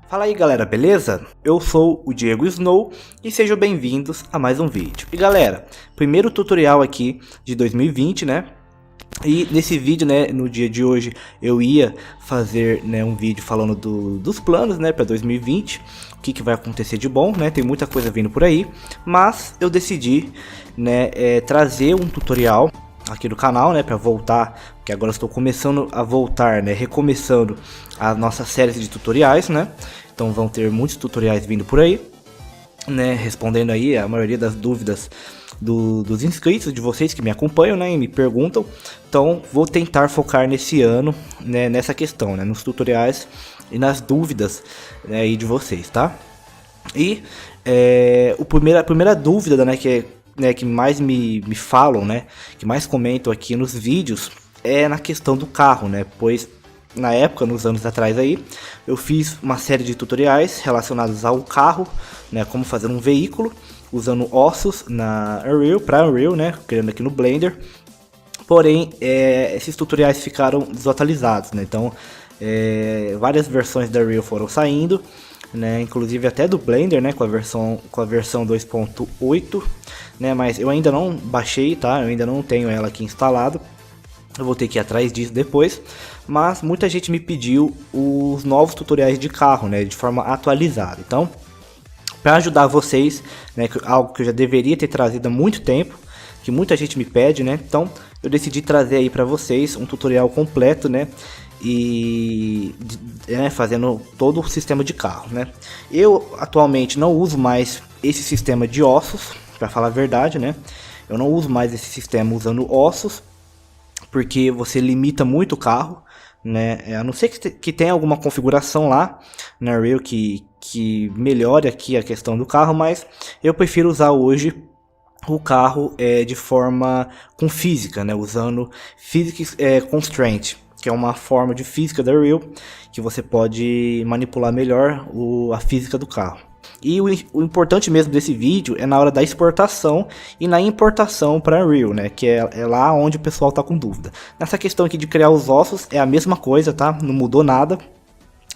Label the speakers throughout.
Speaker 1: Fala aí galera, beleza? Eu sou o Diego Snow e sejam bem-vindos a mais um vídeo. E galera, primeiro tutorial aqui de 2020, né? E nesse vídeo, né, no dia de hoje, eu ia fazer, né, um vídeo falando dos planos, né, para 2020, o que vai acontecer de bom, né? Tem muita coisa vindo por aí, mas eu decidi, né, trazer um tutorial aqui do canal, né, para voltar, porque agora estou começando a voltar, né, recomeçando a nossa série de tutoriais, né? Então vão ter muitos tutoriais vindo por aí, né, respondendo aí a maioria das dúvidas dos inscritos, de vocês que me acompanham, né, e me perguntam. Então vou tentar focar nesse ano, né, nessa questão, né, nos tutoriais e nas dúvidas, né, aí de vocês, tá? E a primeira dúvida, né, que mais me falam, né, que mais comentam aqui nos vídeos, é na questão do carro, né, pois na época, nos anos atrás aí, eu fiz uma série de tutoriais relacionados ao carro, né, como fazer um veículo, usando ossos na Unreal, para Unreal, né, criando aqui no Blender. Porém, esses tutoriais ficaram desatualizados, né, então várias versões da Unreal foram saindo, né, inclusive até do Blender, né, com a versão 2.8, né, mas eu ainda não baixei, tá, eu ainda não tenho ela aqui instalado. Eu vou ter que ir atrás disso depois, mas muita gente me pediu os novos tutoriais de carro, né, de forma atualizada. Então, para ajudar vocês, né, algo que eu já deveria ter trazido há muito tempo, que muita gente me pede, né, então eu decidi trazer aí para vocês um tutorial completo, né, e fazendo todo o sistema de carro, né. Eu atualmente não uso mais esse sistema de ossos, para falar a verdade, né, eu não uso mais esse sistema usando ossos, porque você limita muito o carro, né? A não ser que tenha alguma configuração lá na Unreal que melhore aqui a questão do carro, mas eu prefiro usar hoje o carro de forma com física, né? Usando Physics Constraint, que é uma forma de física da Unreal que você pode manipular melhor a física do carro. E o importante mesmo desse vídeo é na hora da exportação e na importação para Unreal, né? Que é lá onde o pessoal tá com dúvida. Nessa questão aqui de criar os ossos é a mesma coisa, tá? Não mudou nada,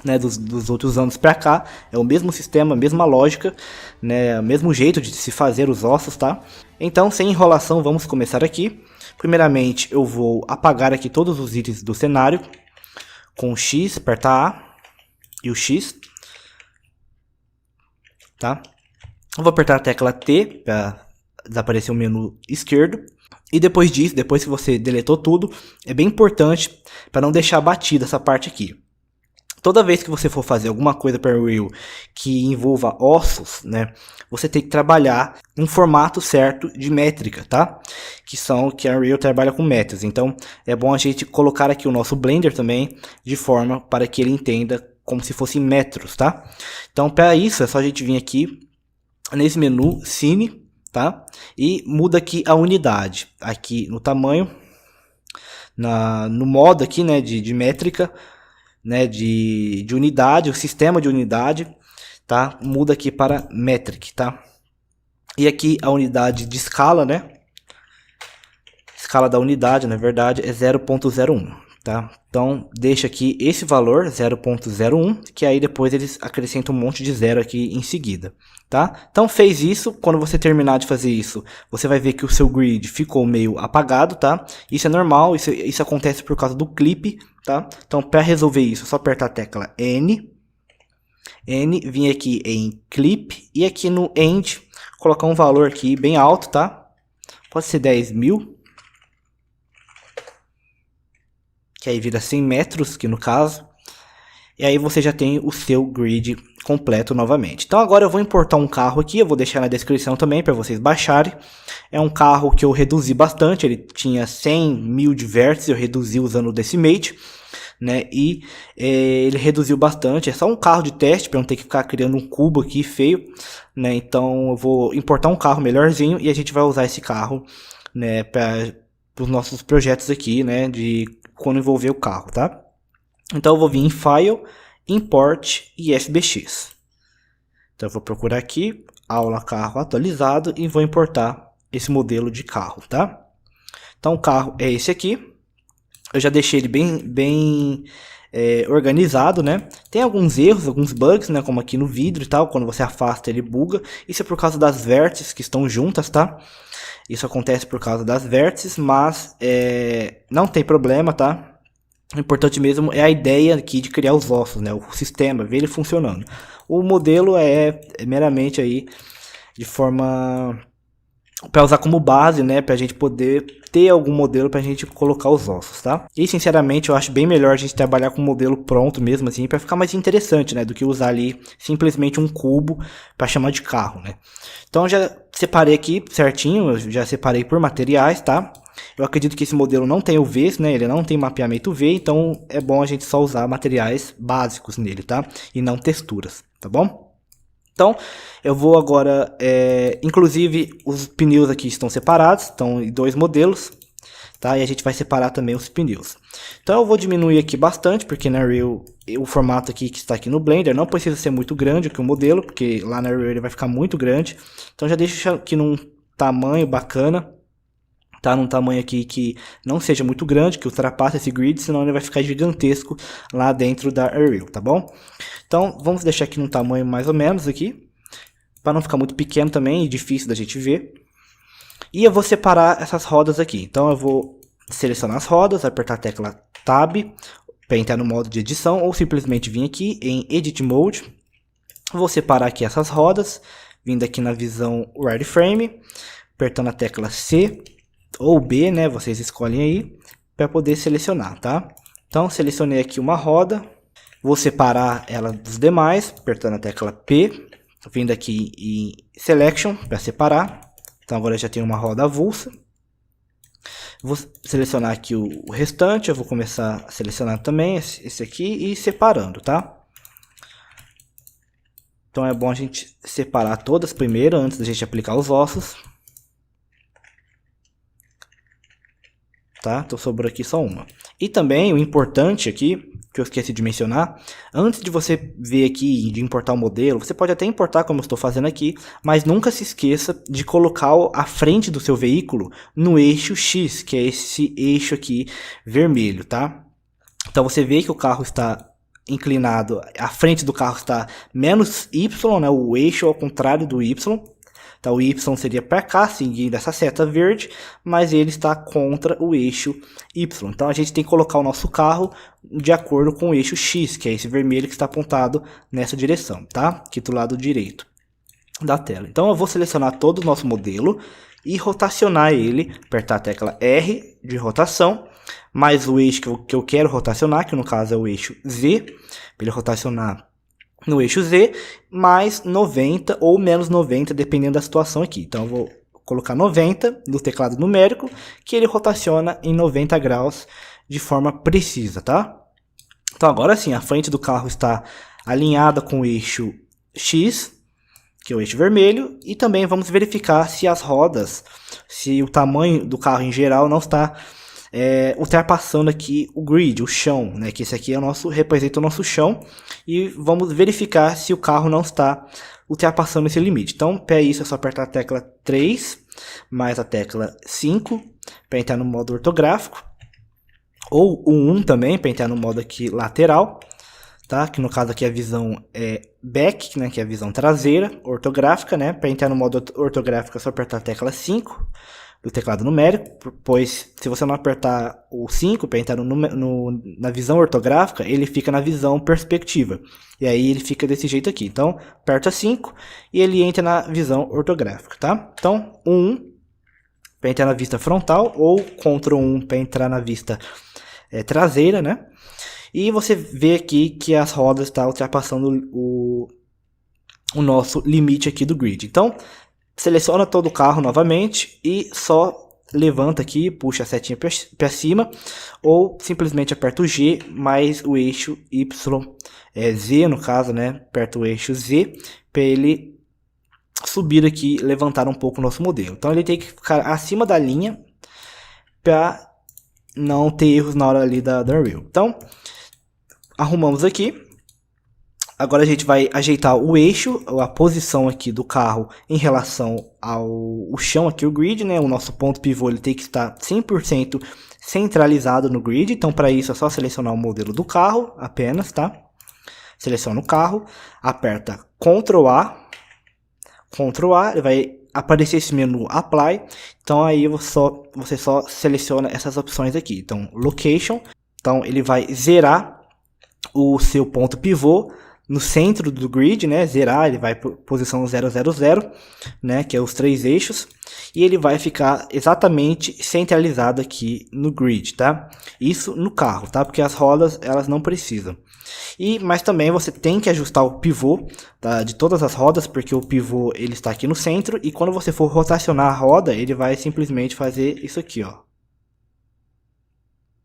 Speaker 1: né? Dos outros anos para cá. É o mesmo sistema, a mesma lógica, né? O mesmo jeito de se fazer os ossos, tá? Então, sem enrolação, vamos começar aqui. Primeiramente, eu vou apagar aqui todos os itens do cenário. Com o X, apertar A e o X. Tá? Eu vou apertar a tecla T para desaparecer o menu esquerdo. E depois disso, depois que você deletou tudo, é bem importante para não deixar batida essa parte aqui. Toda vez que você for fazer alguma coisa para Unreal que envolva ossos, né, você tem que trabalhar um formato certo de métrica, tá? Que a Unreal trabalha com metros. Então, é bom a gente colocar aqui o nosso Blender também de forma para que ele entenda como se fossem metros, tá? Então, para isso, é só a gente vir aqui nesse menu Cine, tá? E muda aqui a unidade, aqui no tamanho, no modo aqui, né, de métrica, né, de unidade, o sistema de unidade, tá? Muda aqui para metric, tá? E aqui a unidade de escala, né? Escala da unidade, na verdade, é 0.01. Tá? Então deixa aqui esse valor 0.01, que aí depois eles acrescentam um monte de zero aqui em seguida, tá? Então fez isso, quando você terminar de fazer isso, você vai ver que o seu grid ficou meio apagado, tá? Isso é normal, isso acontece por causa do clipe, tá? Então para resolver isso, é só apertar a tecla N, vir aqui em clip e aqui no end colocar um valor aqui bem alto, tá? Pode ser 10.000. Que aí vira 100 metros, que no caso. E aí você já tem o seu grid completo novamente. Então agora eu vou importar um carro aqui, eu vou deixar na descrição também para vocês baixarem. É um carro que eu reduzi bastante, ele tinha 100.000 de vértices, eu reduzi usando o Decimate, né? E ele reduziu bastante, é só um carro de teste para não ter que ficar criando um cubo aqui feio, né? Então eu vou importar um carro melhorzinho e a gente vai usar esse carro, né, para os nossos projetos aqui, né, de quando envolver o carro, tá? Então eu vou vir em File, Import e FBX. Então eu vou procurar aqui, aula carro atualizado e vou importar esse modelo de carro, tá? Então o carro é esse aqui. Eu já deixei ele bem organizado, né? Tem alguns erros, alguns bugs, né? Como aqui no vidro e tal, quando você afasta ele buga. Isso é por causa das vértices que estão juntas, tá? Isso acontece por causa das vértices, mas não tem problema, tá? O importante mesmo é a ideia aqui de criar os ossos, né? O sistema, ver ele funcionando. O modelo é meramente aí de forma para usar como base, né, pra gente poder ter algum modelo pra gente colocar os ossos, tá? E sinceramente eu acho bem melhor a gente trabalhar com um modelo pronto mesmo assim, pra ficar mais interessante, né, do que usar ali simplesmente um cubo pra chamar de carro, né? Então eu já separei aqui certinho, eu já separei por materiais, tá? Eu acredito que esse modelo não tem UVs, né? Ele não tem mapeamento UV, então é bom a gente só usar materiais básicos nele, tá? E não texturas, tá bom? Então, eu vou agora, inclusive os pneus aqui estão separados, estão em 2 modelos, tá? E a gente vai separar também os pneus. Então eu vou diminuir aqui bastante, porque na Unreal, o formato aqui que está aqui no Blender não precisa ser muito grande aqui o modelo, porque lá na Unreal ele vai ficar muito grande. Então já deixo aqui num tamanho bacana, tá? Num tamanho aqui que não seja muito grande, que ultrapasse esse grid, senão ele vai ficar gigantesco lá dentro da Unreal, tá bom? Então, vamos deixar aqui num tamanho mais ou menos aqui, para não ficar muito pequeno também e difícil da gente ver. E eu vou separar essas rodas aqui. Então, eu vou selecionar as rodas, apertar a tecla Tab, para entrar no modo de edição, ou simplesmente vir aqui em Edit Mode. Vou separar aqui essas rodas, vindo aqui na visão Wireframe, apertando a tecla C ou B, né? Vocês escolhem aí, para poder selecionar, tá? Então, selecionei aqui uma roda. Vou separar ela dos demais, apertando a tecla P, vindo aqui em Selection para separar. Então agora eu já tenho uma roda avulsa. Vou selecionar aqui o restante, eu vou começar a selecionar também esse aqui e separando, tá? Então é bom a gente separar todas primeiro, antes da gente aplicar os ossos. Tá? Então sobrou aqui só uma. E também o importante aqui, que eu esqueci de mencionar, antes de você ver aqui de importar o modelo, você pode até importar como eu estou fazendo aqui, mas nunca se esqueça de colocar a frente do seu veículo no eixo X, que é esse eixo aqui vermelho, tá? Então você vê que o carro está inclinado, a frente do carro está menos Y, né? O eixo ao contrário do Y. Então, o Y seria para cá, seguindo essa seta verde, mas ele está contra o eixo Y. Então, a gente tem que colocar o nosso carro de acordo com o eixo X, que é esse vermelho que está apontado nessa direção, tá? Aqui do lado direito da tela. Então, eu vou selecionar todo o nosso modelo e rotacionar ele, apertar a tecla R de rotação, mais o eixo que eu quero rotacionar, que no caso é o eixo Z, para ele rotacionar no eixo Z, mais 90 ou menos 90, dependendo da situação aqui. Então, eu vou colocar 90 no teclado numérico, que ele rotaciona em 90 graus de forma precisa, tá? Então, agora sim, a frente do carro está alinhada com o eixo X, que é o eixo vermelho, e também vamos verificar se as rodas, se o tamanho do carro em geral não está ultrapassando aqui o grid, o chão, né? Que esse aqui é representa o nosso chão, e vamos verificar se o carro não está ultrapassando esse limite. Então, para isso é só apertar a tecla 3, mais a tecla 5, para entrar no modo ortográfico, ou o 1 também, para entrar no modo aqui lateral, tá? Que no caso aqui a visão é back, né? Que é a visão traseira, ortográfica, né? Para entrar no modo ortográfico é só apertar a tecla 5, do teclado numérico, pois se você não apertar o 5 para entrar na visão ortográfica, ele fica na visão perspectiva. E aí ele fica desse jeito aqui. Então, aperta 5 e ele entra na visão ortográfica, tá? Então, 1 para entrar na vista frontal, ou Ctrl 1 para entrar na vista traseira, né? E você vê aqui que as rodas estão ultrapassando o nosso limite aqui do grid. Então, seleciona todo o carro novamente e só levanta aqui, puxa a setinha para cima, ou simplesmente aperta o G mais o eixo Y, Z no caso, né? Aperta o eixo Z para ele subir aqui, levantar um pouco o nosso modelo. Então ele tem que ficar acima da linha para não ter erros na hora ali da Unreal. Então arrumamos aqui. Agora a gente vai ajeitar o eixo, a posição aqui do carro em relação ao chão aqui, o grid, né? O nosso ponto pivô ele tem que estar 100% centralizado no grid. Então para isso é só selecionar o modelo do carro apenas, tá? Seleciona o carro, aperta Ctrl A, ele vai aparecer esse menu Apply. Então aí você só seleciona essas opções aqui. Então Location, então ele vai zerar o seu ponto pivô no centro do grid, né? Zerar, ele vai para posição 000, né? Que é os 3 eixos. E ele vai ficar exatamente centralizado aqui no grid, tá? Isso no carro, tá? Porque as rodas, elas não precisam. Mas também você tem que ajustar o pivô, tá? De todas as rodas, porque o pivô ele está aqui no centro. E quando você for rotacionar a roda, ele vai simplesmente fazer isso aqui, ó.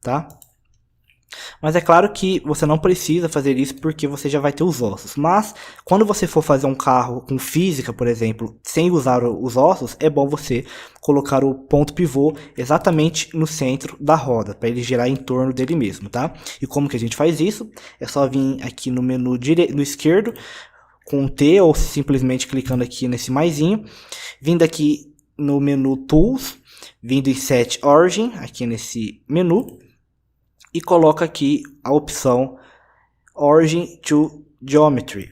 Speaker 1: Tá? Mas é claro que você não precisa fazer isso porque você já vai ter os ossos. Mas quando você for fazer um carro com física, por exemplo, sem usar os ossos, é bom você colocar o ponto pivô exatamente no centro da roda, para ele girar em torno dele mesmo, tá? E como que a gente faz isso? É só vir aqui no menu no esquerdo, com T, ou simplesmente clicando aqui nesse maisinho, vindo aqui no menu Tools, vindo em Set Origin, aqui nesse menu, e coloca aqui a opção Origin to Geometry,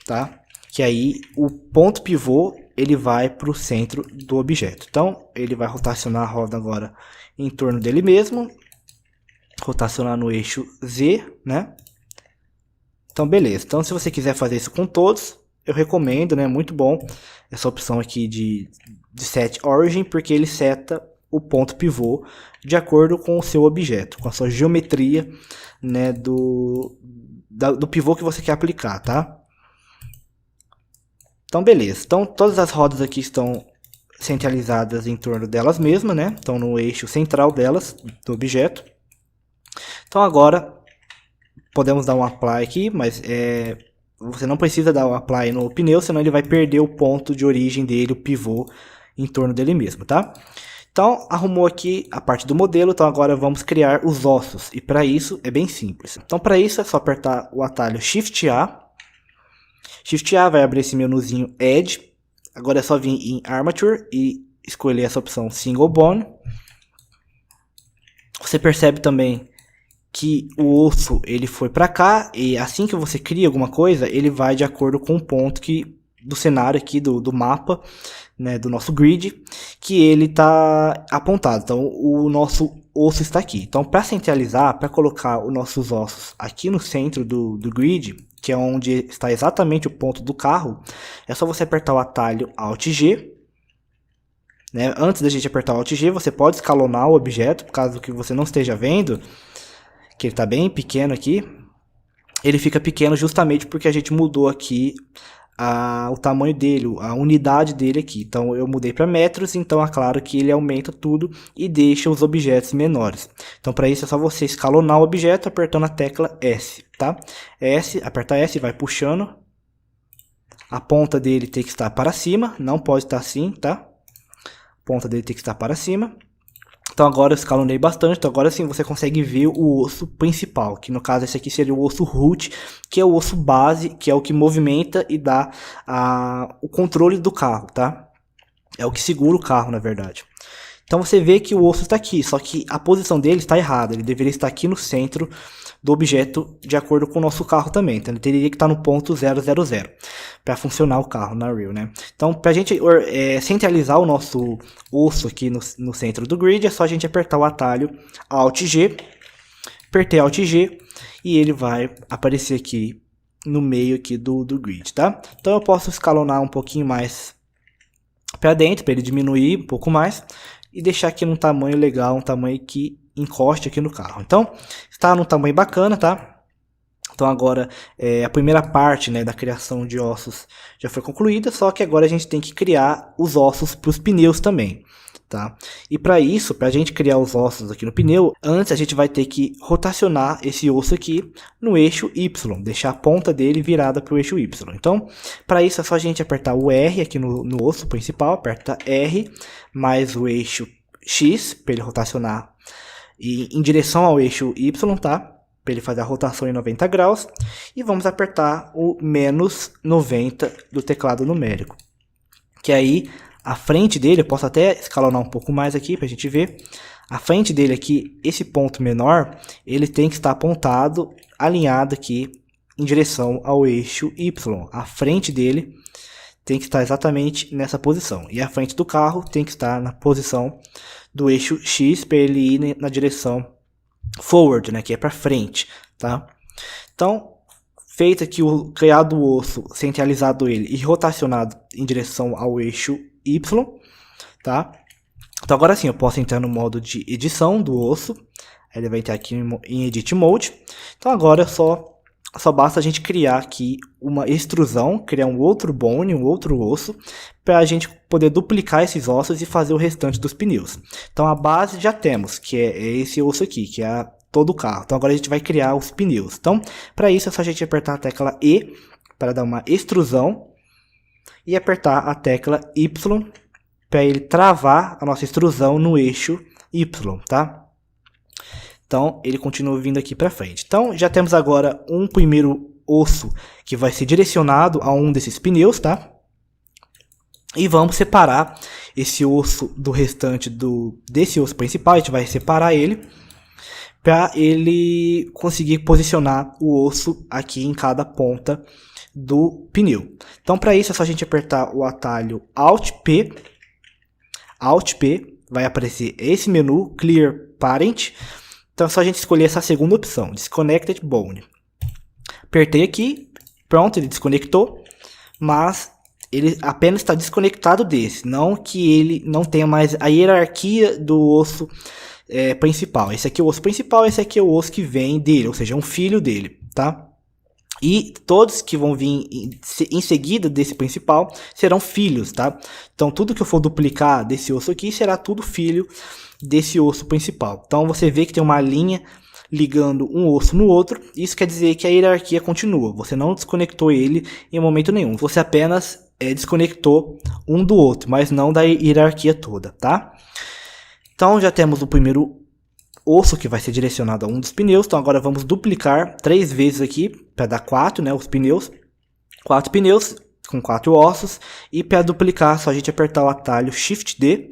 Speaker 1: tá? Que aí o ponto pivô ele vai para o centro do objeto. Então ele vai rotacionar a roda agora em torno dele mesmo, rotacionar no eixo Z, né? Então beleza. Então se você quiser fazer isso com todos, eu recomendo, né? Muito bom essa opção aqui de Set Origin, porque ele seta o ponto pivô de acordo com o seu objeto, com a sua geometria, né, do pivô que você quer aplicar, tá? Então beleza, então todas as rodas aqui estão centralizadas em torno delas mesmas, né? Estão no eixo central delas, do objeto. Então agora podemos dar um apply aqui, mas você não precisa dar um apply no pneu, senão ele vai perder o ponto de origem dele, o pivô, em torno dele mesmo, tá? Então, arrumou aqui a parte do modelo, então agora vamos criar os ossos. E para isso é bem simples. Então para isso é só apertar o atalho Shift A. Shift A vai abrir esse menuzinho Add. Agora é só vir em Armature e escolher essa opção Single Bone. Você percebe também que o osso ele foi para cá, e assim que você cria alguma coisa, ele vai de acordo com o ponto do cenário aqui, do mapa, né, do nosso grid, que ele está apontado. Então o nosso osso está aqui. Então para centralizar, para colocar os nossos ossos aqui no centro do grid, que é onde está exatamente o ponto do carro, é só você apertar o atalho Alt G. Né? Antes da gente apertar o Alt G, você pode escalonar o objeto, caso que você não esteja vendo, que ele está bem pequeno aqui. Ele fica pequeno justamente porque a gente mudou aqui o tamanho dele, a unidade dele aqui. Então eu mudei para metros, então é claro que ele aumenta tudo e deixa os objetos menores. Então para isso é só você escalonar o objeto apertando a tecla S, tá? Aperta S e vai puxando. A ponta dele tem que estar para cima, não pode estar assim, tá? A ponta dele tem que estar para cima. Então agora eu escalonei bastante, então agora sim você consegue ver o osso principal, que no caso esse aqui seria o osso root, que é o osso base, que é o que movimenta e dá o controle do carro, tá? É o que segura o carro, na verdade. Então você vê que o osso está aqui, só que a posição dele está errada, ele deveria estar aqui no centro do objeto, de acordo com o nosso carro também. Então ele teria que estar no ponto 000 para funcionar o carro na Unreal, né? Então para a gente centralizar o nosso osso aqui no centro do grid, é só a gente apertar o atalho Alt G. Apertei Alt G e ele vai aparecer aqui no meio aqui do grid, tá? Então eu posso escalonar um pouquinho mais para dentro, para ele diminuir um pouco mais e deixar aqui num tamanho legal, um tamanho que encoste aqui no carro. Então está num tamanho bacana, tá? Então agora a primeira parte, né, da criação de ossos já foi concluída, só que agora a gente tem que criar os ossos para os pneus também, tá? E para isso, para a gente criar os ossos aqui no pneu, antes a gente vai ter que rotacionar esse osso aqui no eixo Y, deixar a ponta dele virada para o eixo Y. Então para isso é só a gente apertar o R aqui no osso principal, aperta R mais o eixo X para ele rotacionar em direção ao eixo Y, tá? Para ele fazer a rotação em 90 graus. E vamos apertar o menos 90 do teclado numérico. Que aí, a frente dele, eu posso até escalonar um pouco mais aqui para a gente ver. A frente dele aqui, esse ponto menor, ele tem que estar apontado, alinhado aqui em direção ao eixo Y. A frente dele tem que estar exatamente nessa posição. E a frente do carro tem que estar na posição do eixo X para ele ir na direção forward, né, que é para frente, tá? Então, feito aqui criado o osso, centralizado ele e rotacionado em direção ao eixo Y, tá? Então agora sim eu posso entrar no modo de edição do osso. Ele vai entrar aqui em Edit Mode. Então agora só basta a gente criar aqui uma extrusão, criar um outro bone, um outro osso, para a gente poder duplicar esses ossos e fazer o restante dos pneus. Então a base já temos, que é esse osso aqui, que é todo o carro. Então agora a gente vai criar os pneus. Então para isso é só a gente apertar a tecla E para dar uma extrusão e apertar a tecla Y para ele travar a nossa extrusão no eixo Y, tá? Então, ele continua vindo aqui para frente. Então, já temos agora um primeiro osso que vai ser direcionado a um desses pneus, tá? E vamos separar esse osso do restante desse osso principal. A gente vai separar ele para ele conseguir posicionar o osso aqui em cada ponta do pneu. Então, para isso é só a gente apertar o atalho Alt P. Alt P, vai aparecer esse menu, Clear Parent. Então é só a gente escolher essa segunda opção, Disconnected Bone. Apertei aqui, pronto, ele desconectou, mas ele apenas está desconectado desse, não que ele não tenha mais a hierarquia do osso principal. Esse aqui é o osso principal, esse aqui é o osso que vem dele, ou seja, é um filho dele, tá? E todos que vão vir em seguida desse principal serão filhos, tá? Então tudo que eu for duplicar desse osso aqui será tudo filho desse osso principal. Então você vê que tem uma linha ligando um osso no outro. Isso quer dizer que a hierarquia continua. Você não desconectou ele em momento nenhum. Você apenas desconectou um do outro, mas não da hierarquia toda, tá? Então já temos o primeiro osso que vai ser direcionado a um dos pneus. Então agora vamos duplicar 3 vezes aqui para dar 4, né, os pneus. 4 pneus com 4 ossos. E para duplicar, só a gente apertar o atalho Shift D.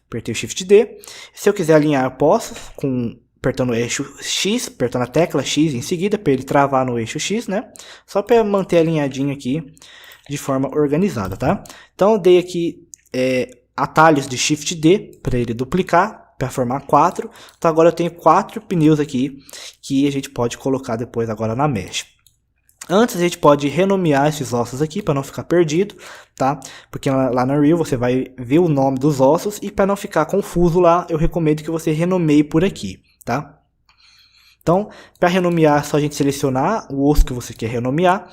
Speaker 1: Apertei o Shift D. Se eu quiser alinhar, eu posso apertando o eixo X, apertando a tecla X em seguida, para ele travar no eixo X, né? Só para manter alinhadinho aqui de forma organizada, tá? Então eu dei aqui atalhos de Shift D para ele duplicar, para formar 4. Então agora eu tenho 4 pneus aqui que a gente pode colocar depois agora na mesh. Antes a gente pode renomear esses ossos aqui para não ficar perdido, tá? Porque lá na Unreal você vai ver o nome dos ossos e para não ficar confuso lá, eu recomendo que você renomeie por aqui, tá? Então, para renomear é só a gente selecionar o osso que você quer renomear.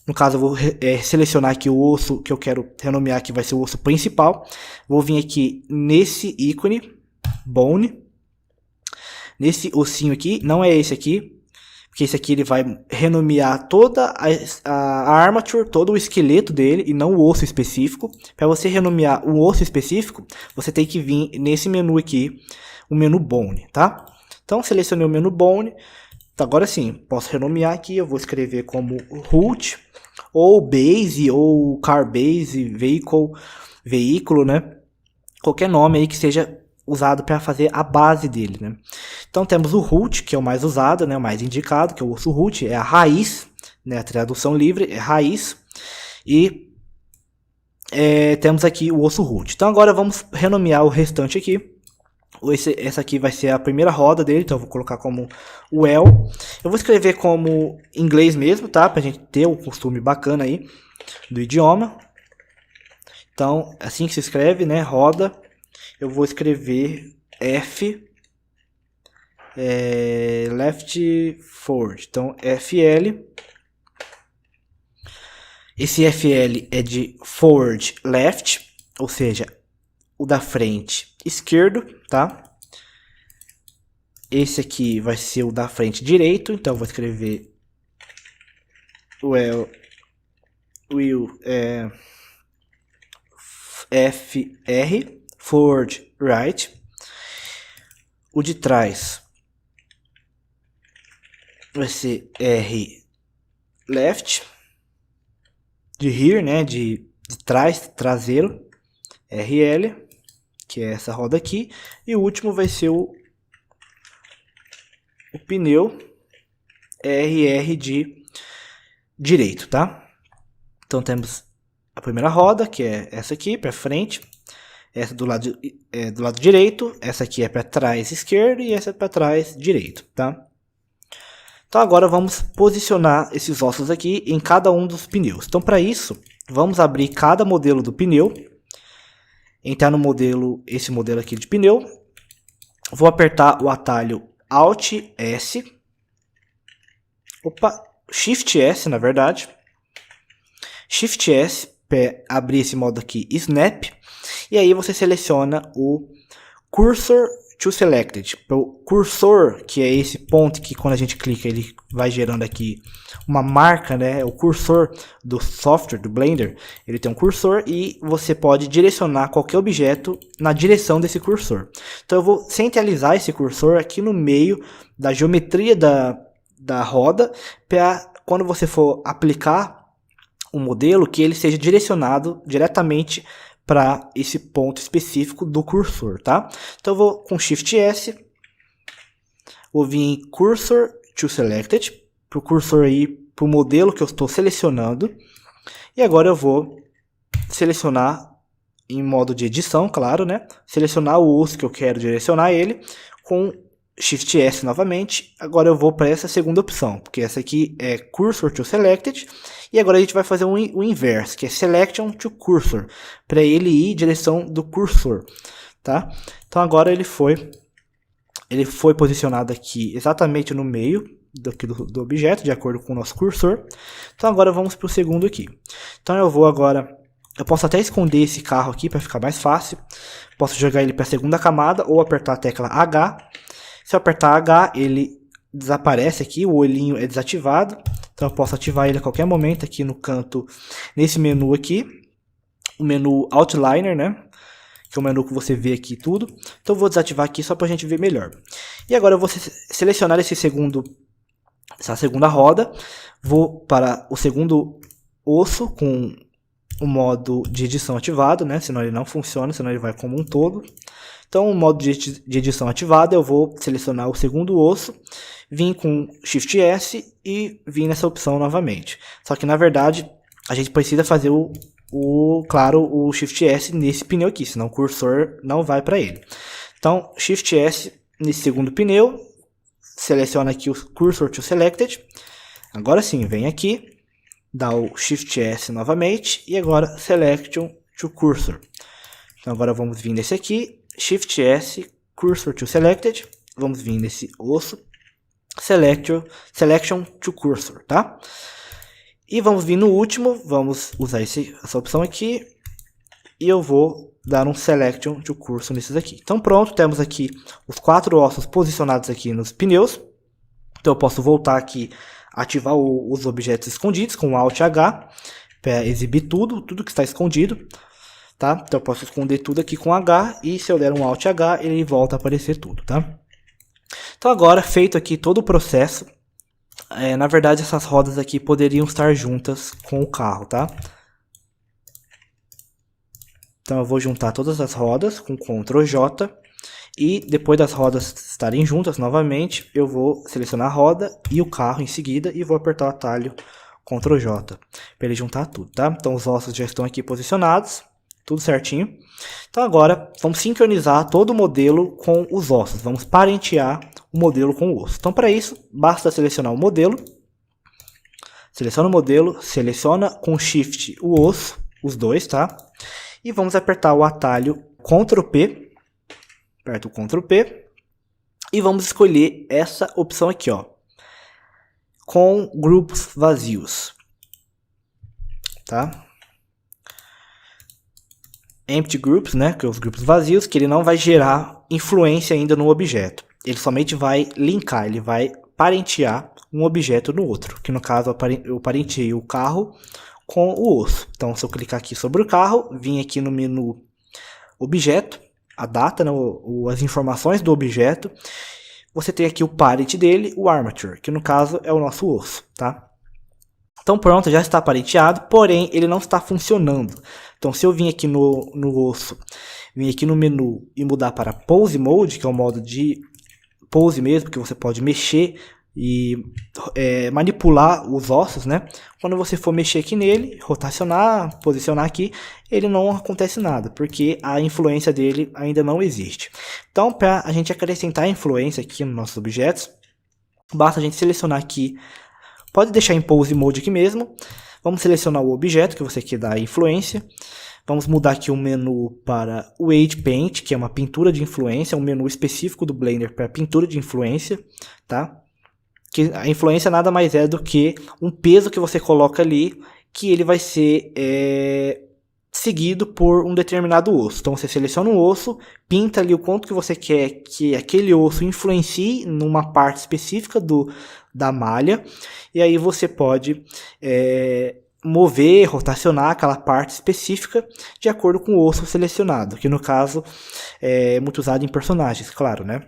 Speaker 1: No caso, eu vou selecionar aqui o osso que eu quero renomear, que vai ser o osso principal. Vou vir aqui nesse ícone, Bone. Nesse ossinho aqui, não é esse aqui. Porque esse aqui ele vai renomear toda a armature, todo o esqueleto dele e não o osso específico. Para você renomear um osso específico, você tem que vir nesse menu aqui, o menu Bone, tá? Então selecionei o menu Bone. Então, agora sim, posso renomear aqui. Eu vou escrever como root, ou base, ou car base, veículo, né? Qualquer nome aí que seja usado para fazer a base dele, né? Então temos o root, que é o mais usado, né? O mais indicado, que é o osso root, é a raiz, né? A tradução livre é raiz. E temos aqui o osso root. Então agora vamos renomear o restante aqui. Essa aqui vai ser a primeira roda dele, então eu vou colocar como o L. Eu vou escrever como inglês mesmo, tá? Pra gente ter um costume bacana aí do idioma. Então, assim que se escreve, né? Roda. Eu vou escrever F, left forward. Então, FL. Esse FL é de forward left, ou seja, o da frente esquerdo, tá? Esse aqui vai ser o da frente direito, então eu vou escrever FR, forward right. O de trás vai ser R left, de rear, né, de trás, traseiro, RL, que é essa roda aqui, e o último vai ser o o pneu RR de direito, tá? Então temos a primeira roda, que é essa aqui, para frente. Essa do lado direito, essa aqui é para trás esquerdo e essa é para trás direito, tá? Então agora vamos posicionar esses ossos aqui em cada um dos pneus. Então para isso, vamos abrir cada modelo do pneu, entrar no modelo, esse modelo aqui de pneu, vou apertar o atalho Alt S, Shift S na verdade, Shift S para abrir esse modo aqui Snap, e aí você seleciona o Cursor to Selected. O cursor, que é esse ponto que quando a gente clica ele vai gerando aqui uma marca, né? O cursor do software, do Blender, ele tem um cursor e você pode direcionar qualquer objeto na direção desse cursor. Então eu vou centralizar esse cursor aqui no meio da geometria da roda, para quando você for aplicar o modelo, que ele seja direcionado diretamente para esse ponto específico do cursor, tá? Então eu vou com Shift S, vou vir em Cursor to Selected, para o cursor aí, para o modelo que eu estou selecionando, e agora eu vou selecionar em modo de edição, claro, né? Selecionar o osso que eu quero direcionar ele, com Shift S novamente. Agora eu vou para essa segunda opção, porque essa aqui é Cursor to Selected, e agora a gente vai fazer o inverso, que é Selection to Cursor, para ele ir em direção do cursor, tá? Então agora ele foi posicionado aqui exatamente no meio do objeto, de acordo com o nosso cursor. Então agora vamos para o segundo aqui. Então eu posso até esconder esse carro aqui para ficar mais fácil. Posso jogar ele para a segunda camada ou apertar a tecla H. Se eu apertar H, ele desaparece aqui, o olhinho é desativado. Então eu posso ativar ele a qualquer momento aqui no canto, nesse menu aqui. O menu Outliner, né? Que é o menu que você vê aqui tudo. Então eu vou desativar aqui só para a gente ver melhor. E agora eu vou selecionar essa segunda roda. Vou para o segundo osso com o modo de edição ativado, né? Senão ele não funciona, senão ele vai como um todo. Então, o modo de edição ativado, eu vou selecionar o segundo osso, vim com Shift S e vim nessa opção novamente. Só que, na verdade, a gente precisa fazer claro, o Shift S nesse pneu aqui, senão o cursor não vai para ele. Então, Shift S nesse segundo pneu, seleciona aqui o Cursor to Selected. Agora sim, vem aqui, dá o Shift S novamente e agora Selection to Cursor. Então, agora vamos vir nesse aqui. Shift S, Cursor to Selected, vamos vir nesse osso, Selection to Cursor, tá? E vamos vir no último, vamos usar essa opção aqui, e eu vou dar um Selection to Cursor nesses aqui. Então pronto, temos aqui os 4 ossos posicionados aqui nos pneus. Então eu posso voltar aqui, ativar os objetos escondidos com Alt H, para exibir tudo que está escondido. Tá? Então eu posso esconder tudo aqui com H, e se eu der um Alt H, ele volta a aparecer tudo, tá? Então agora, feito aqui todo o processo, na verdade essas rodas aqui poderiam estar juntas com o carro, tá? Então eu vou juntar todas as rodas com Ctrl J, e depois das rodas estarem juntas novamente, eu vou selecionar a roda e o carro em seguida, e vou apertar o atalho Ctrl J, para ele juntar tudo, tá? Então os ossos já estão aqui posicionados, tudo certinho. Então agora vamos sincronizar todo o modelo com os ossos. Vamos parentear o modelo com o osso. Então para isso, basta selecionar o modelo. Seleciona o modelo, seleciona com Shift o osso, os dois, tá? E vamos apertar o atalho Ctrl P. Aperta o Ctrl P. E vamos escolher essa opção aqui, ó. Com grupos vazios. Tá? Empty Groups, né, que é os grupos vazios, que ele não vai gerar influência ainda no objeto. Ele somente vai linkar, ele vai parentear um objeto no outro. Que no caso eu parenteei o carro com o osso. Então se eu clicar aqui sobre o carro, vim aqui no menu Objeto, a data, né, as informações do objeto. Você tem aqui o parent dele, o Armature, que no caso é o nosso osso, tá? Então pronto, já está parenteado, porém ele não está funcionando. Então se eu vim aqui no osso, vim aqui no menu e mudar para Pose Mode, que é o modo de pose mesmo, que você pode mexer e manipular os ossos, né? Quando você for mexer aqui nele, rotacionar, posicionar aqui, ele não acontece nada, porque a influência dele ainda não existe. Então, para a gente acrescentar a influência aqui nos nossos objetos, basta a gente selecionar aqui, pode deixar em Pose Mode aqui mesmo, vamos selecionar o objeto que você quer dar influência, vamos mudar aqui o menu para o Weight Paint, que é uma pintura de influência, um menu específico do Blender para pintura de influência, tá? Que a influência nada mais é do que um peso que você coloca ali, que ele vai ser seguido por um determinado osso. Então você seleciona um osso, pinta ali o quanto que você quer que aquele osso influencie numa parte específica da malha, e aí você pode mover, rotacionar aquela parte específica de acordo com o osso selecionado, que no caso é muito usado em personagens, claro, né?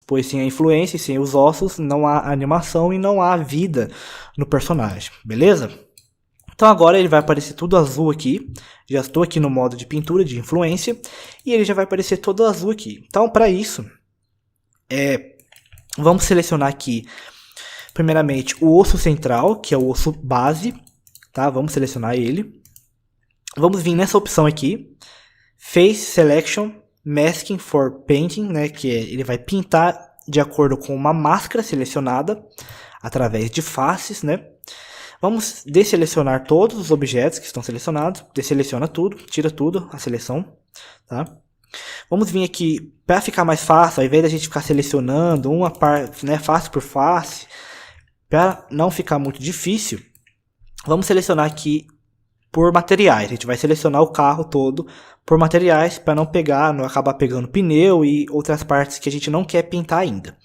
Speaker 1: Pois sem a influência e sem os ossos não há animação e não há vida no personagem, beleza? Então agora ele vai aparecer tudo azul aqui, já estou aqui no modo de pintura de influência, e ele já vai aparecer todo azul aqui. Então para isso, vamos selecionar aqui, primeiramente, o osso central, que é o osso base, tá? Vamos selecionar ele. Vamos vir nessa opção aqui, Face Selection, Masking for Painting, né, que ele vai pintar de acordo com uma máscara selecionada através de faces, né? Vamos desselecionar todos os objetos que estão selecionados, desseleciona tudo, tira tudo a seleção, tá? Vamos vir aqui para ficar mais fácil, ao invés da gente ficar selecionando uma parte, né, face por face, para não ficar muito difícil, vamos selecionar aqui por materiais. A gente vai selecionar o carro todo por materiais para não acabar pegando pneu e outras partes que a gente não quer pintar ainda.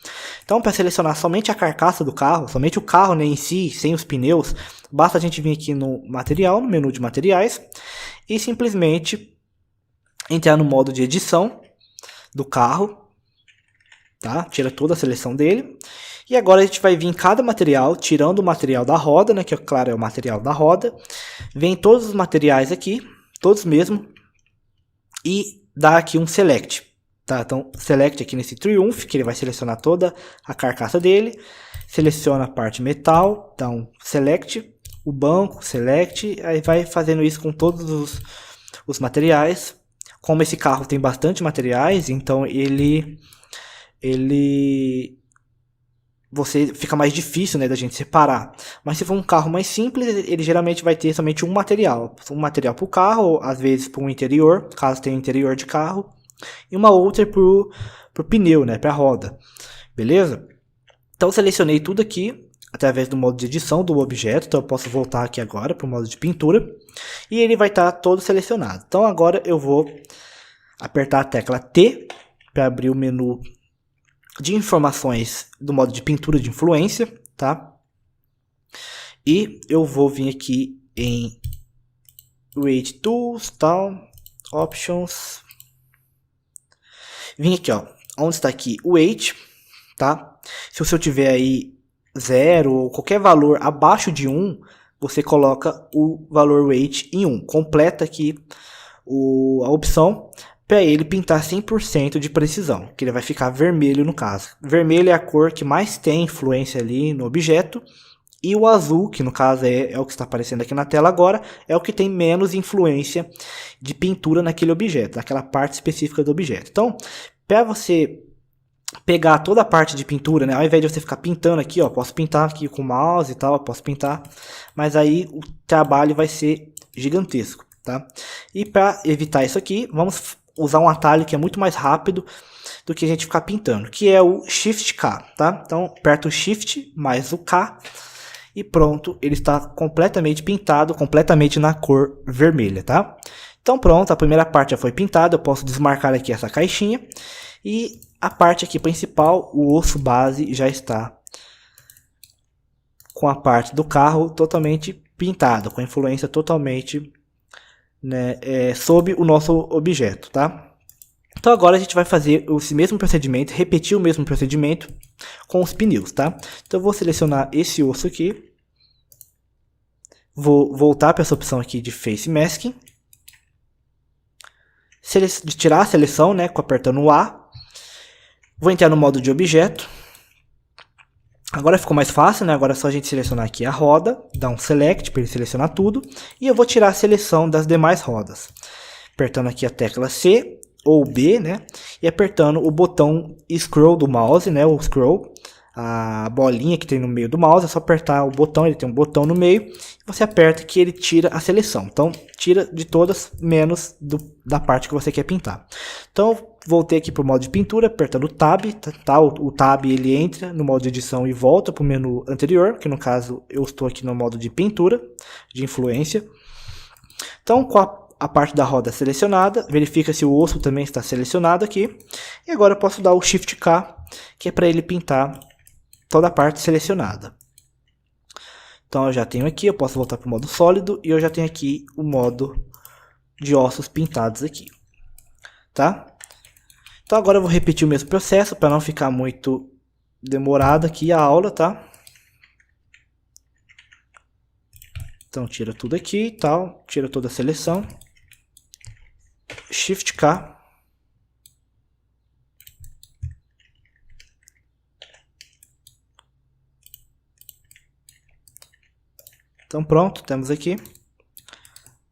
Speaker 1: Então, para selecionar somente a carcaça do carro, somente o carro, né, em si, sem os pneus, basta a gente vir aqui no material, no menu de materiais, e simplesmente entrar no modo de edição do carro, tá? Tira toda a seleção dele. E agora a gente vai vir em cada material, tirando o material da roda, né, que claro é o material da roda. Vem todos os materiais aqui, todos mesmo, e dá aqui um Select. Tá? Então, Select aqui nesse Triumph, que ele vai selecionar toda a carcaça dele. Seleciona a parte metal, então Select, o banco, Select, aí vai fazendo isso com todos os materiais. Como esse carro tem bastante materiais, então você fica mais difícil, né, da gente separar. Mas se for um carro mais simples, ele geralmente vai ter somente um material para o carro, ou às vezes para um interior, caso tenha interior de carro, e uma outra para o pneu, né, para a roda, beleza? Então selecionei tudo aqui através do modo de edição do objeto, então eu posso voltar aqui agora para o modo de pintura, e ele vai estar todo selecionado. Então agora eu vou apertar a tecla T para abrir o menu de informações do modo de pintura de influência, tá? E eu vou vir aqui em Weight Tools, tal, Options. Vim aqui, ó, onde está aqui o Weight, tá? Se o seu tiver aí 0 ou qualquer valor abaixo de 1, você coloca o valor Weight em 1. Completa aqui a opção para ele pintar 100% de precisão, que ele vai ficar vermelho no caso. Vermelho é a cor que mais tem influência ali no objeto, e o azul, que no caso é o que está aparecendo aqui na tela agora, é o que tem menos influência de pintura naquele objeto, naquela parte específica do objeto. Então, para você pegar toda a parte de pintura, né, ao invés de você ficar pintando aqui, ó, posso pintar aqui com o mouse e tal, eu posso pintar, mas aí o trabalho vai ser gigantesco, tá? E para evitar isso aqui, vamos usar um atalho que é muito mais rápido do que a gente ficar pintando, que é o Shift K, tá? Então, aperta o Shift mais o K e pronto, ele está completamente pintado, completamente na cor vermelha, tá? Então pronto, a primeira parte já foi pintada, eu posso desmarcar aqui essa caixinha e a parte aqui principal, o osso base, já está com a parte do carro totalmente pintado, com a influência totalmente, né, sob o nosso objeto, tá? Então agora a gente vai fazer esse mesmo procedimento, repetir o mesmo procedimento com os pneus, tá? Então eu vou selecionar esse osso aqui, vou voltar para essa opção aqui de Face Masking, tirar a seleção, né, apertando o A, Vou entrar no modo de objeto. Agora ficou mais fácil, né? Agora é só a gente selecionar aqui a roda, dar um select para ele selecionar tudo. E eu vou tirar a seleção das demais rodas. Apertando aqui a tecla C ou B, né? E apertando o botão scroll do mouse, né? O scroll, a bolinha que tem no meio do mouse, é só apertar o botão, ele tem um botão no meio. Você aperta que ele tira a seleção. Então, tira de todas, menos da parte que você quer pintar. Então, voltei aqui para o modo de pintura, apertando o Tab. Tá? O Tab ele entra no modo de edição e volta para o menu anterior, que no caso eu estou aqui no modo de pintura, de influência. Então, com a parte da roda selecionada, verifica se o osso também está selecionado aqui. E agora eu posso dar o Shift K, que é para ele pintar toda a parte selecionada. Então eu já tenho aqui, eu posso voltar para o modo sólido e eu já tenho aqui o modo de ossos pintados aqui, tá? Então agora eu vou repetir o mesmo processo para não ficar muito demorado aqui a aula, tá? Então tira tudo aqui e tal, tira toda a seleção, Shift K. Então pronto, temos aqui.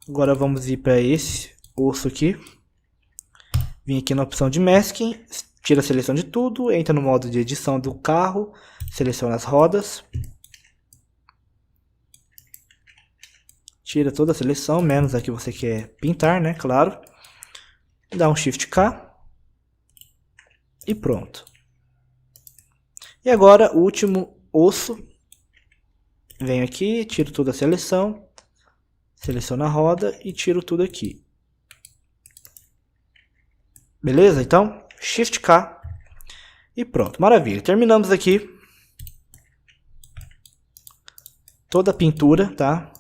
Speaker 1: Agora vamos ir para esse osso aqui. Vim aqui na opção de Masking, tira a seleção de tudo, entra no modo de edição do carro, seleciona as rodas. Tira toda a seleção, menos a que você quer pintar, né, claro. Dá um Shift K. E pronto. E agora o último osso. Venho aqui, tiro toda a seleção, seleciono a roda e tiro tudo aqui. Beleza? Então, Shift K e pronto. Maravilha. Terminamos aqui toda a pintura, tá?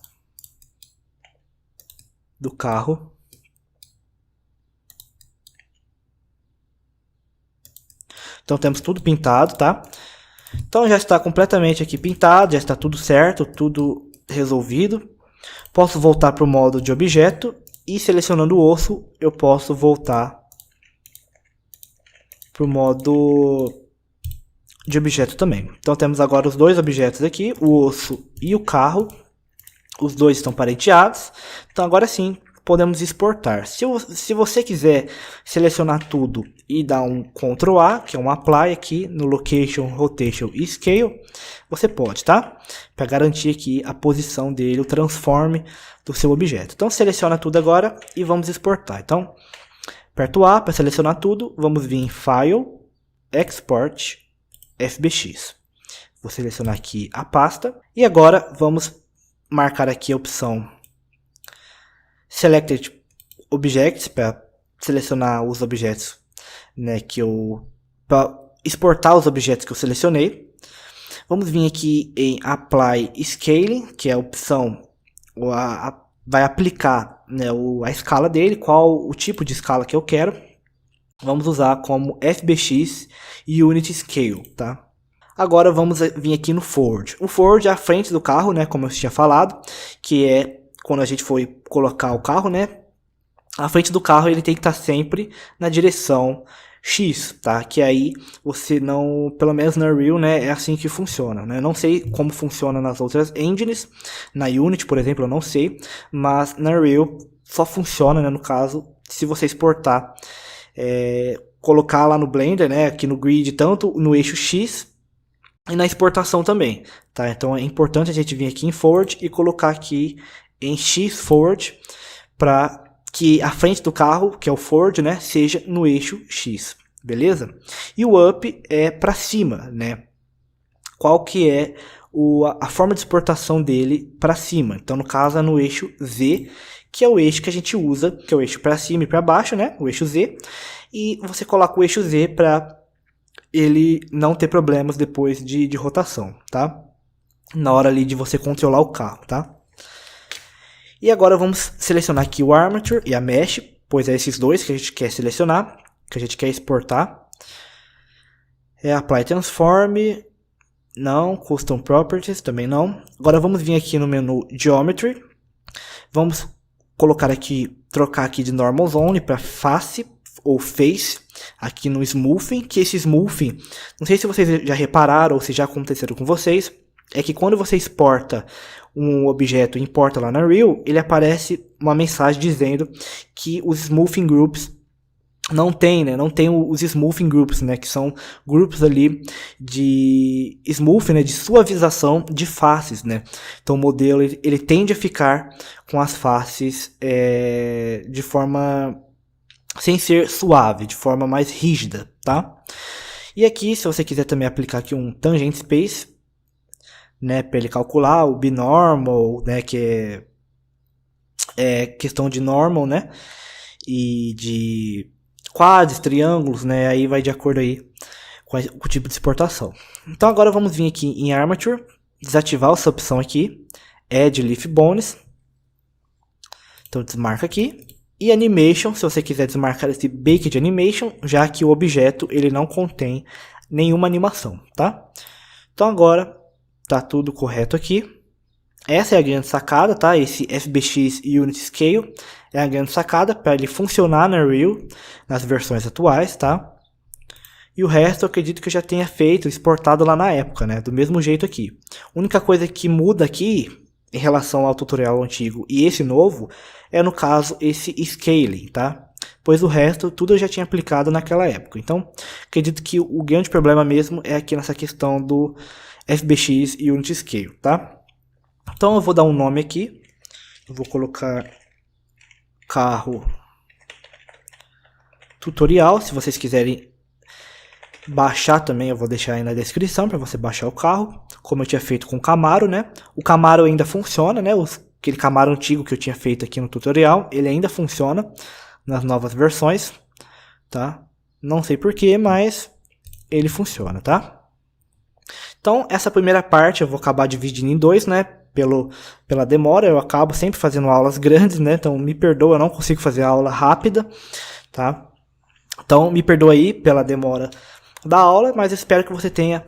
Speaker 1: Do carro. Então temos tudo pintado, tá? Então já está completamente aqui pintado, já está tudo certo, tudo resolvido. Posso voltar para o modo de objeto e selecionando o osso eu posso voltar para o modo de objeto também. Então temos agora os dois objetos aqui, o osso e o carro. Os dois estão parenteados. Então agora sim podemos exportar. Se você quiser selecionar tudo e dar um Ctrl A, que é um Apply aqui no Location, Rotation e Scale, você pode, tá? Para garantir aqui a posição dele, o transforme do seu objeto. Então seleciona tudo agora e vamos exportar. Então aperto A para selecionar tudo, vamos vir em File, Export, FBX. Vou selecionar aqui a pasta e agora vamos marcar aqui a opção Selected Objects para selecionar os objetos, né, para exportar os objetos que eu selecionei. Vamos vir aqui em Apply Scaling, que é a opção vai aplicar, né, a escala dele, qual o tipo de escala que eu quero. Vamos usar como FBX e Unity Scale, tá? Agora vamos vir aqui no Forward. O Forward é a frente do carro, né, como eu tinha falado, que é quando a gente for colocar o carro, né, a frente do carro ele tem que estar sempre na direção X, tá? Que aí você não, pelo menos na Unreal, né, é assim que funciona, né? Não sei como funciona nas outras engines, na Unity, por exemplo, eu não sei, mas na Unreal só funciona, né, no caso, se você exportar, colocar lá no Blender, né, aqui no grid, tanto no eixo X e na exportação também, tá? Então é importante a gente vir aqui em Forward e colocar aqui em X Forward para que a frente do carro, que é o Forward, né, seja no eixo X, beleza? E o Up é para cima, né? Qual que é a forma de exportação dele para cima? Então no caso é no eixo Z, que é o eixo que a gente usa, que é o eixo para cima e para baixo, né? O eixo Z. E você coloca o eixo Z para ele não ter problemas depois de rotação, tá? Na hora ali de você controlar o carro, tá? E agora vamos selecionar aqui o Armature e a Mesh, pois é esses dois que a gente quer selecionar, que a gente quer exportar. Apply Transform, não. Custom Properties, também não. Agora vamos vir aqui no menu Geometry. Vamos colocar aqui, trocar aqui de Normal Zone para Face ou Face. aqui no smoothing, que esse smoothing, não sei se vocês já repararam ou se já aconteceram com vocês, é que quando você exporta um objeto e importa lá na Unreal, ele aparece uma mensagem dizendo que os smoothing groups não tem, né? Não tem os smoothing groups, né? Que são grupos ali de smoothing, né? De suavização de faces, né? Então o modelo ele tende a ficar com as faces de forma sem ser suave, de forma mais rígida, tá? E aqui, se você quiser também aplicar aqui um tangent space, né? Para ele calcular o binormal, né? Que é questão de normal, né? E de quadros, triângulos, né? Aí vai de acordo aí com o tipo de exportação. Então agora vamos vir aqui em Armature, desativar essa opção aqui, Add Leaf Bones. Então desmarca aqui. E Animation, se você quiser desmarcar esse Baked Animation, já que o objeto ele não contém nenhuma animação, tá? Então agora tá tudo correto aqui. Essa é a grande sacada, tá? Esse FBX Unity Scale é a grande sacada para ele funcionar na Unreal, nas versões atuais, tá? E o resto eu acredito que eu já tenha feito, exportado lá na época, né? Do mesmo jeito aqui. A única coisa que muda aqui, em relação ao tutorial antigo e esse novo, é no caso esse Scaling, tá? Pois o resto, tudo eu já tinha aplicado naquela época. Então, acredito que o grande problema mesmo é aqui nessa questão do FBX Unity Scale, tá? Então eu vou dar um nome aqui, eu vou colocar carro tutorial, se vocês quiserem baixar também eu vou deixar aí na descrição para você baixar o carro, como eu tinha feito com o Camaro, né? O Camaro ainda funciona, né? Aquele Camaro antigo que eu tinha feito aqui no tutorial, ele ainda funciona nas novas versões, tá? Não sei porquê, mas ele funciona, tá? Então essa primeira parte eu vou acabar dividindo em dois, né? Pela demora, eu acabo sempre fazendo aulas grandes, né? Então me perdoa, eu não consigo fazer aula rápida, tá? Então me perdoa aí pela demora da aula, mas eu espero que você tenha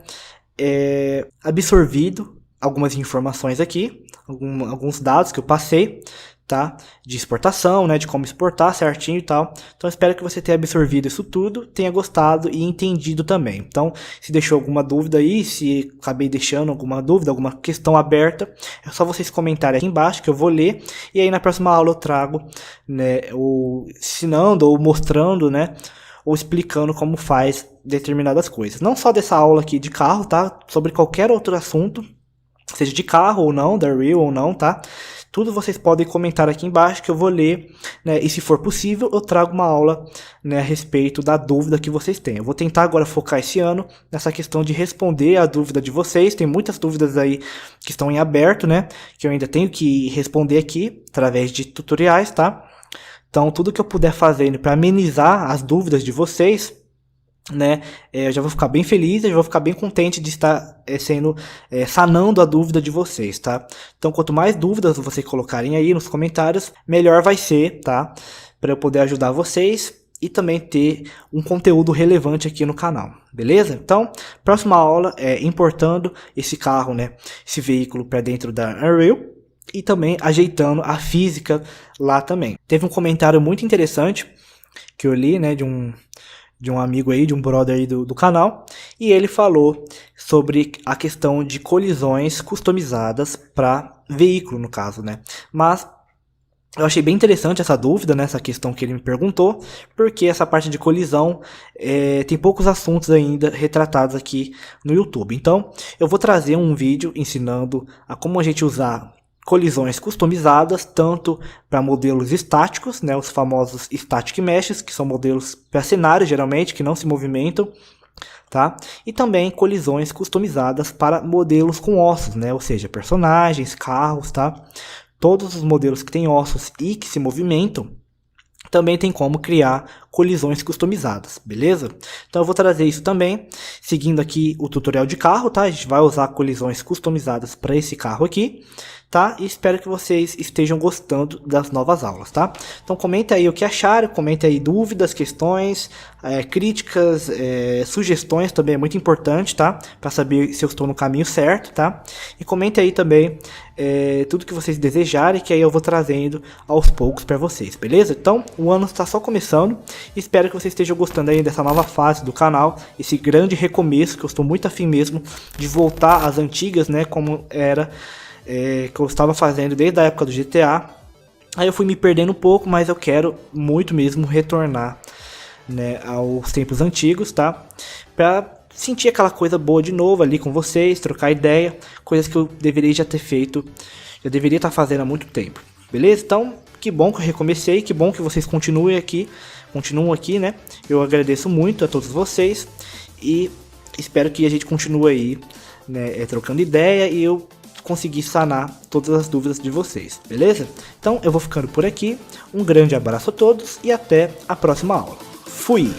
Speaker 1: absorvido algumas informações aqui, alguns dados que eu passei, tá? De exportação, né? De como exportar certinho e tal. Então espero que você tenha absorvido isso tudo, tenha gostado e entendido também. Então, se deixou alguma dúvida aí, se acabei deixando alguma dúvida, alguma questão aberta, é só vocês comentarem aqui embaixo que eu vou ler. E aí na próxima aula eu trago, né? Ou ensinando ou mostrando, né? Ou explicando como faz determinadas coisas. Não só dessa aula aqui de carro, tá? Sobre qualquer outro assunto, seja de carro ou não, da Unreal ou não, tá? Tudo vocês podem comentar aqui embaixo que eu vou ler, né? E se for possível, eu trago uma aula, né, a respeito da dúvida que vocês têm. Eu vou tentar agora focar esse ano nessa questão de responder a dúvida de vocês. Tem muitas dúvidas aí que estão em aberto, né? Que eu ainda tenho que responder aqui através de tutoriais, tá? Então, tudo que eu puder fazer para amenizar as dúvidas de vocês, né, eu já vou ficar bem feliz, eu já vou ficar bem contente de estar sanando a dúvida de vocês, tá? Então, quanto mais dúvidas vocês colocarem aí nos comentários, melhor vai ser, tá? Para eu poder ajudar vocês e também ter um conteúdo relevante aqui no canal, beleza? Então, próxima aula é importando esse carro, né, esse veículo para dentro da Unreal e também ajeitando a física lá também. Teve um comentário muito interessante que eu li, né, de um amigo aí, de um brother aí do canal, e ele falou sobre a questão de colisões customizadas para veículo, no caso, né? Mas eu achei bem interessante essa dúvida, né, essa questão que ele me perguntou, porque essa parte de colisão tem poucos assuntos ainda retratados aqui no YouTube. Então, eu vou trazer um vídeo ensinando a como a gente usar colisões customizadas, tanto para modelos estáticos, né, os famosos Static Meshes, que são modelos para cenário, geralmente, que não se movimentam, tá? E também colisões customizadas para modelos com ossos, né, ou seja, personagens, carros, tá? Todos os modelos que têm ossos e que se movimentam, também tem como criar colisões customizadas, beleza? Então eu vou trazer isso também, seguindo aqui o tutorial de carro, tá? A gente vai usar colisões customizadas para esse carro aqui, tá? E espero que vocês estejam gostando das novas aulas, tá? Então comenta aí o que acharam, comenta aí dúvidas, questões, críticas, sugestões também é muito importante, tá? Para saber se eu estou no caminho certo, tá? E comenta aí também tudo que vocês desejarem, que aí eu vou trazendo aos poucos para vocês, beleza? Então, o ano está só começando, espero que vocês estejam gostando aí dessa nova fase do canal, esse grande recomeço, que eu estou muito afim mesmo de voltar às antigas, né, como era, que eu estava fazendo desde a época do GTA. Aí eu fui me perdendo um pouco, mas eu quero muito mesmo retornar, né, aos tempos antigos, tá? Pra sentir aquela coisa boa de novo ali com vocês, trocar ideia, coisas que eu deveria já ter feito, já deveria estar fazendo há muito tempo, beleza? Então, que bom que eu recomecei, que bom que vocês continuam aqui, né? Eu agradeço muito a todos vocês e espero que a gente continue aí, né, trocando ideia e eu conseguir sanar todas as dúvidas de vocês, beleza? Então, eu vou ficando por aqui, um grande abraço a todos e até a próxima aula. Fui!